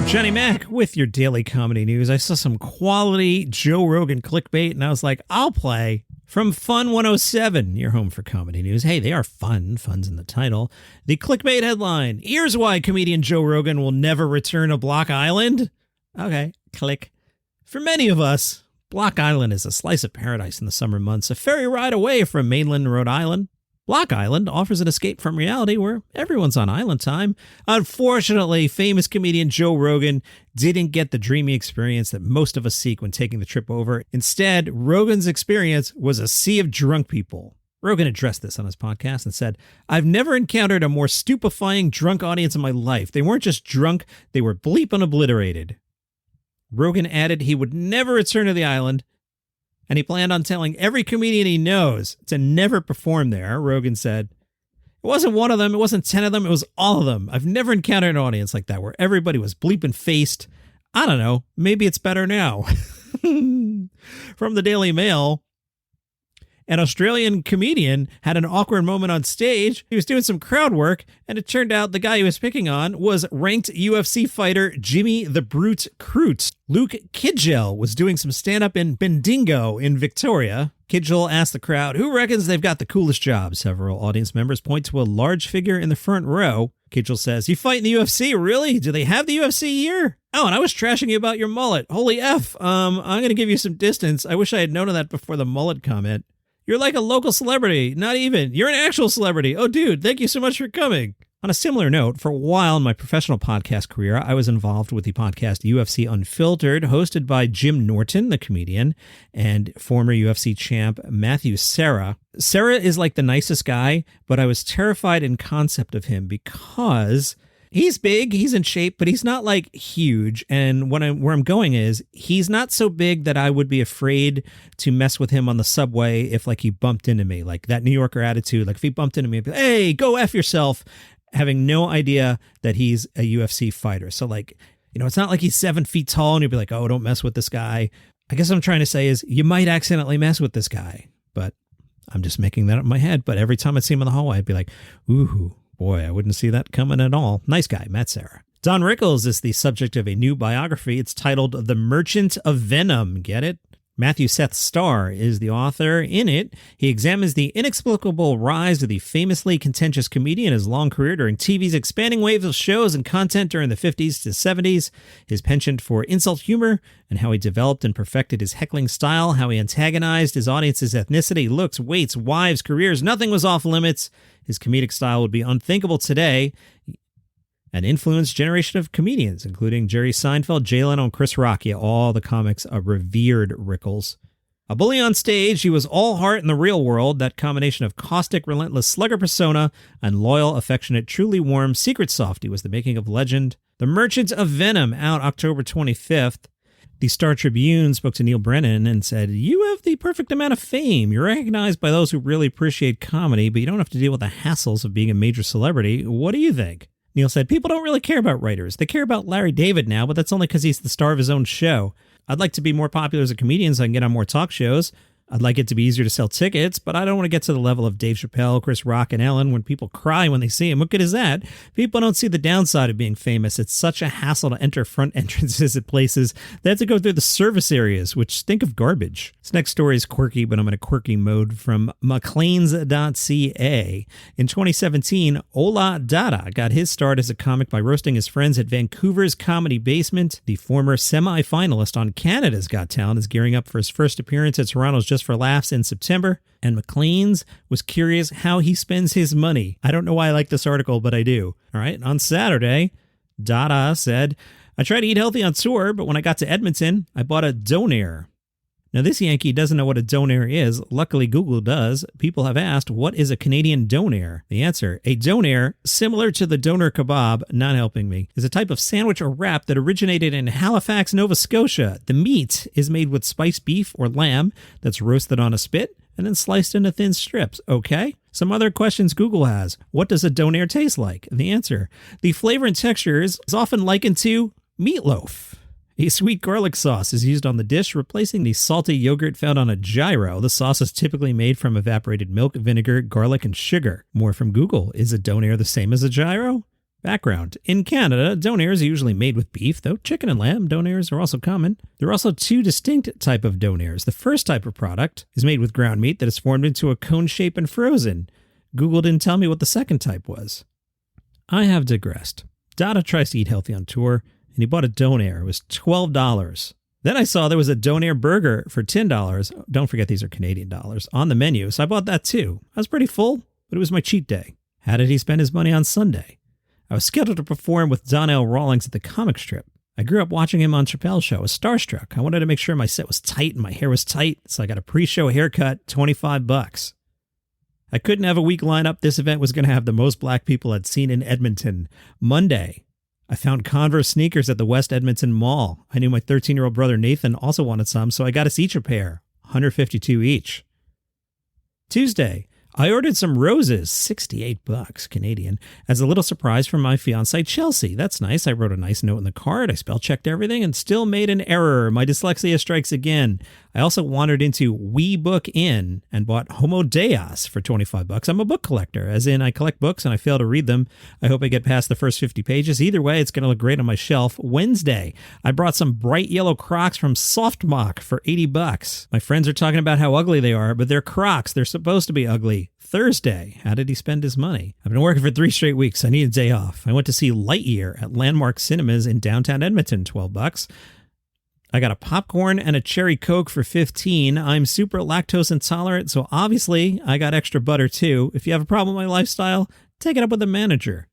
Johnny Mac with your daily comedy news. I saw some quality Joe Rogan clickbait, and I was like, I'll play. From Fun 107, your home for comedy news. Hey, they are fun. Fun's in the title. The clickbait headline, here's why comedian Joe Rogan will never return to Block Island. Okay, click. For many of us, Block Island is a slice of paradise in the summer months, a ferry ride away from mainland Rhode Island. Block Island offers an escape from reality where everyone's on island time. Unfortunately, famous comedian Joe Rogan didn't get the dreamy experience that most of us seek when taking the trip over. Instead, Rogan's experience was a sea of drunk people. Rogan addressed this on his podcast and said, I've never encountered a more stupefying drunk audience in my life. They weren't just drunk, they were bleeping obliterated. Rogan added he would never return to the island, and he planned on telling every comedian he knows to never perform there. Rogan said, it wasn't one of them, it wasn't 10 of them, it was all of them. I've never encountered an audience like that where everybody was bleeping faced. I don't know, maybe it's better now. From the Daily Mail, an Australian comedian had an awkward moment on stage. He was doing some crowd work, and it turned out the guy he was picking on was ranked UFC fighter Jimmy the Brute Crute. Luke Kidgell was doing some stand-up in Bendigo in Victoria. Kidgell asked the crowd, who reckons they've got the coolest job? Several audience members point to a large figure in the front row. Kidgell says, you fight in the UFC? Really? Do they have the UFC here? Oh, and I was trashing you about your mullet. Holy F. I'm going to give you some distance. I wish I had known of that before the mullet comment. You're like a local celebrity. Not even. You're an actual celebrity. Oh, dude, thank you so much for coming. On a similar note, for a while in my professional podcast career, I was involved with the podcast UFC Unfiltered, hosted by Jim Norton, the comedian, and former UFC champ Matthew Serra. Serra is like the nicest guy, but I was terrified in concept of him because he's big, he's in shape, but he's not like huge. And where I'm going is he's not so big that I would be afraid to mess with him on the subway if like he bumped into me, like that New Yorker attitude. Like if he bumped into me, I'd be like, hey, go F yourself, having no idea that he's a UFC fighter. So like, you know, it's not like he's 7 feet tall and you'd be like, oh, don't mess with this guy. I guess what I'm trying to say is you might accidentally mess with this guy, but I'm just making that up in my head. But every time I'd see him in the hallway, I'd be like, ooh, boy, I wouldn't see that coming at all. Nice guy, Matt Serra. Don Rickles is the subject of a new biography. It's titled The Merchant of Venom. Get it? Matthew Seth Starr is the author. In it, he examines the inexplicable rise of the famously contentious comedian, his long career during TV's expanding waves of shows and content during the 50s to 70s, his penchant for insult humor, and how he developed and perfected his heckling style, how he antagonized his audience's ethnicity, looks, weights, wives, careers. Nothing was off limits. His comedic style would be unthinkable today and influenced generation of comedians, including Jerry Seinfeld, Jay Leno, and Chris Rock. Yeah, all the comics are revered Rickles. A bully on stage, he was all heart in the real world, that combination of caustic, relentless slugger persona and loyal, affectionate, truly warm, secret softy was the making of legend. The Merchant of Venom, out October 25th. The Star Tribune spoke to Neal Brennan and said, you have the perfect amount of fame. You're recognized by those who really appreciate comedy, but you don't have to deal with the hassles of being a major celebrity. What do you think? Neal said, people don't really care about writers. They care about Larry David now, but that's only because he's the star of his own show. I'd like to be more popular as a comedian so I can get on more talk shows. I'd like it to be easier to sell tickets, but I don't want to get to the level of Dave Chappelle, Chris Rock, and Ellen when people cry when they see him. What good is that? People don't see the downside of being famous. It's such a hassle to enter front entrances at places. They have to go through the service areas, which stink of garbage. This next story is quirky, but I'm in a quirky mode from McLean's.ca. In 2017, Ola Dada got his start as a comic by roasting his friends at Vancouver's Comedy Basement. The former semi-finalist on Canada's Got Talent is gearing up for his first appearance at Toronto's Just for Laughs in September, and McLean's was curious how he spends his money. I don't know why I like this article, but I do. All right, on Saturday, Dada said, I try to eat healthy on tour, but when I got to Edmonton, I bought a Donaire. Now, this Yankee doesn't know what a Donaire is. Luckily, Google does. People have asked, what is a Canadian Donaire? The answer, a Donaire, similar to the doner kebab, not helping me, is a type of sandwich or wrap that originated in Halifax, Nova Scotia. The meat is made with spiced beef or lamb that's roasted on a spit and then sliced into thin strips. Okay? Some other questions Google has. What does a Donaire taste like? The answer, the flavor and texture is often likened to meatloaf. A sweet garlic sauce is used on the dish, replacing the salty yogurt found on a gyro. The sauce is typically made from evaporated milk, vinegar, garlic, and sugar. More from Google. Is a Donaire the same as a gyro? Background. In Canada, Donairs are usually made with beef, though chicken and lamb Donairs are also common. There are also two distinct types of Donairs. The first type of product is made with ground meat that is formed into a cone shape and frozen. Google didn't tell me what the second type was. I have digressed. Dada tries to eat healthy on tour, and he bought a Donaire. It was $12. Then I saw there was a Donaire burger for $10. Don't forget these are Canadian dollars on the menu, so I bought that too. I was pretty full, but it was my cheat day. How did he spend his money on Sunday? I was scheduled to perform with Donnell Rawlings at the comic strip. I grew up watching him on Chappelle's show. I was starstruck. I wanted to make sure my set was tight and my hair was tight, so I got a pre-show haircut, $25. I couldn't have a weak lineup. This event was going to have the most black people I'd seen in Edmonton. Monday, I found Converse sneakers at the West Edmonton Mall. I knew my 13-year-old brother Nathan also wanted some, so I got us each a pair, $152 each. Tuesday, I ordered some roses, $68 Canadian, as a little surprise from my fiancée Chelsea. That's nice. I wrote a nice note in the card. I spell checked everything and still made an error. My dyslexia strikes again. I also wandered into WeBook In and bought Homo Deus for $25. I'm a book collector, as in I collect books and I fail to read them. I hope I get past the first 50 pages. Either way, it's going to look great on my shelf. Wednesday, I brought some bright yellow Crocs from Softmock for $80. My friends are talking about how ugly they are, but they're Crocs. They're supposed to be ugly. Thursday, how did he spend his money? I've been working for 3 straight weeks. I need a day off. I went to see Lightyear at Landmark Cinemas in downtown Edmonton, $12. I got a popcorn and a cherry Coke for $15. I'm super lactose intolerant, so obviously I got extra butter too. If you have a problem with my lifestyle, take it up with the manager.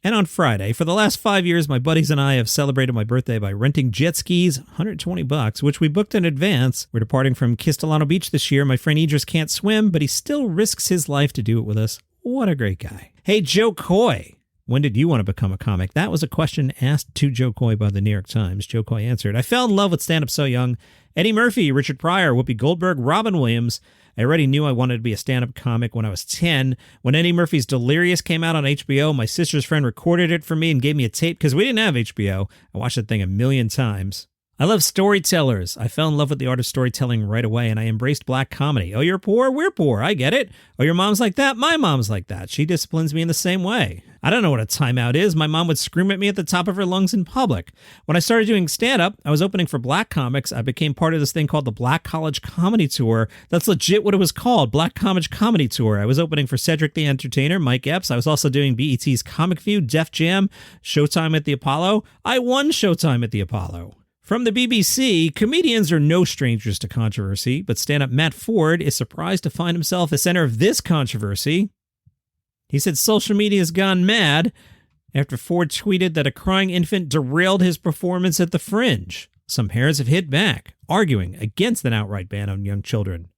And on Friday, for the last 5 years, my buddies and I have celebrated my birthday by renting jet skis, $120, which we booked in advance. We're departing from Castellano Beach this year. My friend Idris can't swim, but he still risks his life to do it with us. What a great guy. Hey, Joe Coy. When did you want to become a comic? That was a question asked to Joe Coy by the New York Times. Joe Coy answered, I fell in love with stand-up so young. Eddie Murphy, Richard Pryor, Whoopi Goldberg, Robin Williams. I already knew I wanted to be a stand-up comic when I was 10. When Eddie Murphy's Delirious came out on HBO, my sister's friend recorded it for me and gave me a tape because we didn't have HBO. I watched that thing a million times. I love storytellers. I fell in love with the art of storytelling right away, and I embraced black comedy. Oh, you're poor? We're poor. I get it. Oh, your mom's like that? My mom's like that. She disciplines me in the same way. I don't know what a timeout is. My mom would scream at me at the top of her lungs in public. When I started doing stand-up, I was opening for black comics. I became part of this thing called the Black College Comedy Tour. That's legit what it was called, Black College Comedy Tour. I was opening for Cedric the Entertainer, Mike Epps. I was also doing BET's Comic View, Def Jam, Showtime at the Apollo. I won Showtime at the Apollo. From the BBC, comedians are no strangers to controversy, but stand-up Matt Ford is surprised to find himself the center of this controversy. He said social media has gone mad after Ford tweeted that a crying infant derailed his performance at the Fringe. Some parents have hit back, arguing against an outright ban on young children.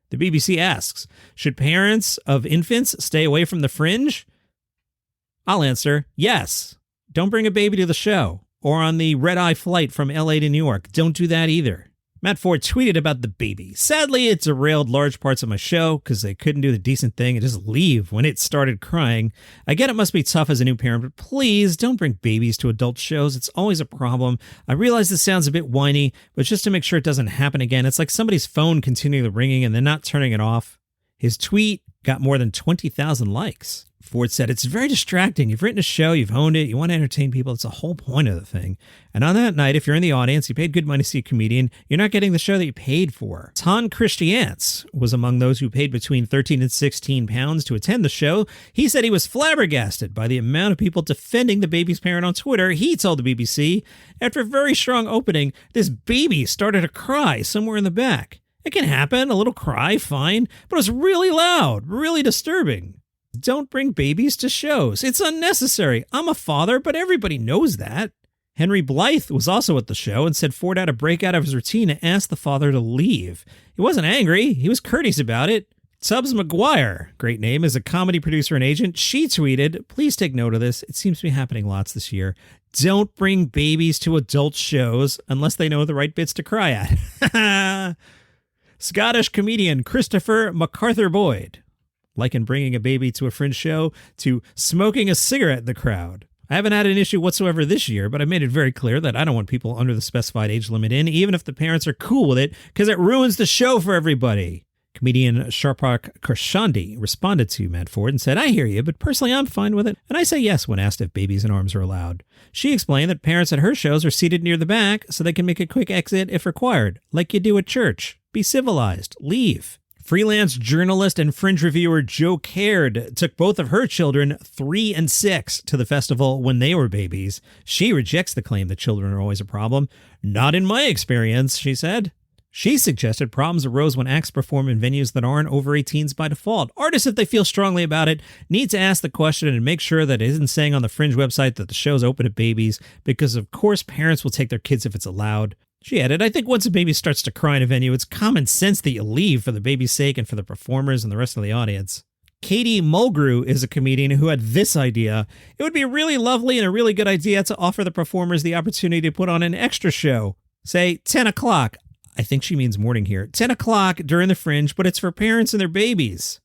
The BBC asks, should parents of infants stay away from the Fringe? I'll answer, yes. Don't bring a baby to the show. Or on the red-eye flight from LA to New York. Don't do that either. Matt Ford tweeted about the baby. Sadly, it derailed large parts of my show because they couldn't do the decent thing and just leave when it started crying. I get it must be tough as a new parent, but please don't bring babies to adult shows. It's always a problem. I realize this sounds a bit whiny, but just to make sure it doesn't happen again, it's like somebody's phone continually ringing and they're not turning it off. His tweet got more than 20,000 likes. Ford said, it's very distracting. You've written a show, you've honed it, you want to entertain people. It's the whole point of the thing. And on that night, if you're in the audience, you paid good money to see a comedian, you're not getting the show that you paid for. Ton Christiance was among those who paid between 13 and 16 pounds to attend the show. He said he was flabbergasted by the amount of people defending the baby's parent on Twitter. He told the BBC, after a very strong opening, this baby started to cry somewhere in the back. It can happen, a little cry, fine, but it was really loud, really disturbing. Don't bring babies to shows. It's unnecessary. I'm a father, but everybody knows that. Henry Blythe was also at the show and said Ford had a break out of his routine and asked the father to leave. He wasn't angry. He was courteous about it. Tubbs McGuire, great name, is a comedy producer and agent. She tweeted, please take note of this. It seems to be happening lots this year. Don't bring babies to adult shows unless they know the right bits to cry at. Scottish comedian Christopher MacArthur Boyd likened bringing a baby to a Fringe show to smoking a cigarette in the crowd. I haven't had an issue whatsoever this year, but I made it very clear that I don't want people under the specified age limit in, even if the parents are cool with it, because it ruins the show for everybody. Comedian Sharpak Karshandi responded to Matt Ford and said, "I hear you, but personally I'm fine with it, and I say yes when asked if babies in arms are allowed." She explained that parents at her shows are seated near the back so they can make a quick exit if required, like you do at church. Be civilized. Leave. Freelance journalist and Fringe reviewer Joe Caird took both of her children, 3 and 6, to the festival when they were babies. She rejects the claim that children are always a problem. "Not in my experience," she said. She suggested problems arose when acts perform in venues that aren't over 18s by default. Artists, if they feel strongly about it, need to ask the question and make sure that it isn't saying on the Fringe website that the show's open to babies, because of course parents will take their kids if it's allowed. She added, "I think once a baby starts to cry in a venue, it's common sense that you leave for the baby's sake and for the performers and the rest of the audience." Katie Mulgrew is a comedian who had this idea. "It would be really lovely and a really good idea to offer the performers the opportunity to put on an extra show. Say 10 o'clock. I think she means morning here. 10 o'clock during the Fringe, but it's for parents and their babies."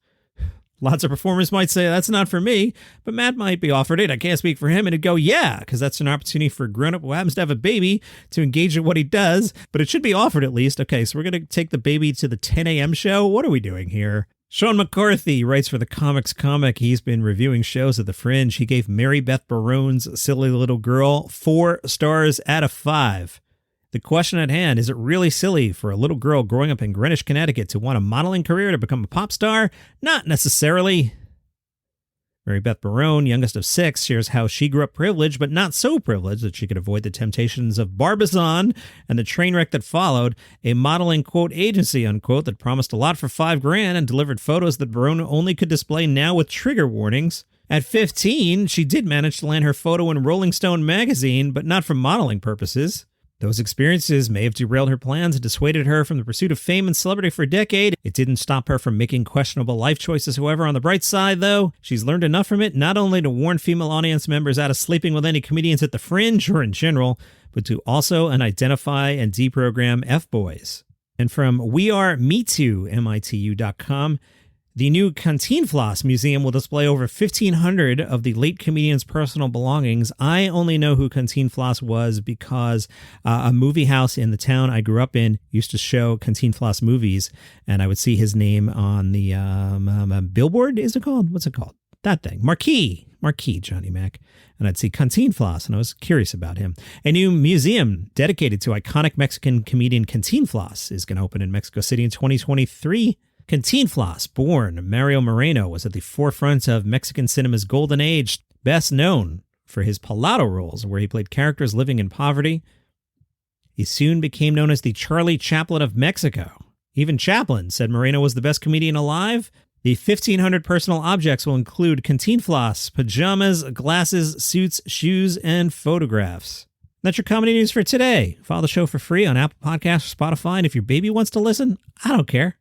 Lots of performers might say, "That's not for me," but Matt might be offered it. I can't speak for him, and he'd go, "Yeah," because that's an opportunity for a grown-up who happens to have a baby to engage in what he does, but it should be offered at least. Okay, so we're going to take the baby to the 10 a.m. show? What are we doing here? Sean McCarthy writes for the Comics Comic. He's been reviewing shows at the Fringe. He gave Mary Beth Barone's Silly Little Girl 4 stars out of 5. The question at hand, is it really silly for a little girl growing up in Greenwich, Connecticut to want a modeling career to become a pop star? Not necessarily. Mary Beth Barone, youngest of 6, shares how she grew up privileged, but not so privileged that she could avoid the temptations of Barbizon and the train wreck that followed, a modeling, quote, agency, unquote, that promised a lot for $5,000 and delivered photos that Barone only could display now with trigger warnings. At 15, she did manage to land her photo in Rolling Stone magazine, but not for modeling purposes. Those experiences may have derailed her plans and dissuaded her from the pursuit of fame and celebrity for a decade. It didn't stop her from making questionable life choices, however. On the bright side, though, she's learned enough from it not only to warn female audience members out of sleeping with any comedians at the Fringe or in general, but to also identify and deprogram F-boys. And from wearemetoo.com, the new Cantinflas Museum will display over 1,500 of the late comedian's personal belongings. I only know who Cantinflas was because a movie house in the town I grew up in used to show Cantinflas movies, and I would see his name on the billboard, is it called? What's it called? That thing. Marquee, Johnny Mac. And I'd see Cantinflas, and I was curious about him. A new museum dedicated to iconic Mexican comedian Cantinflas is going to open in Mexico City in 2023. Cantinflas, born Mario Moreno, was at the forefront of Mexican cinema's golden age, best known for his Palado roles, where he played characters living in poverty. He soon became known as the Charlie Chaplin of Mexico. Even Chaplin said Moreno was the best comedian alive. The 1,500 personal objects will include Cantinflas, pajamas, glasses, suits, shoes, and photographs. That's your comedy news for today. Follow the show for free on Apple Podcasts or Spotify, and if your baby wants to listen, I don't care.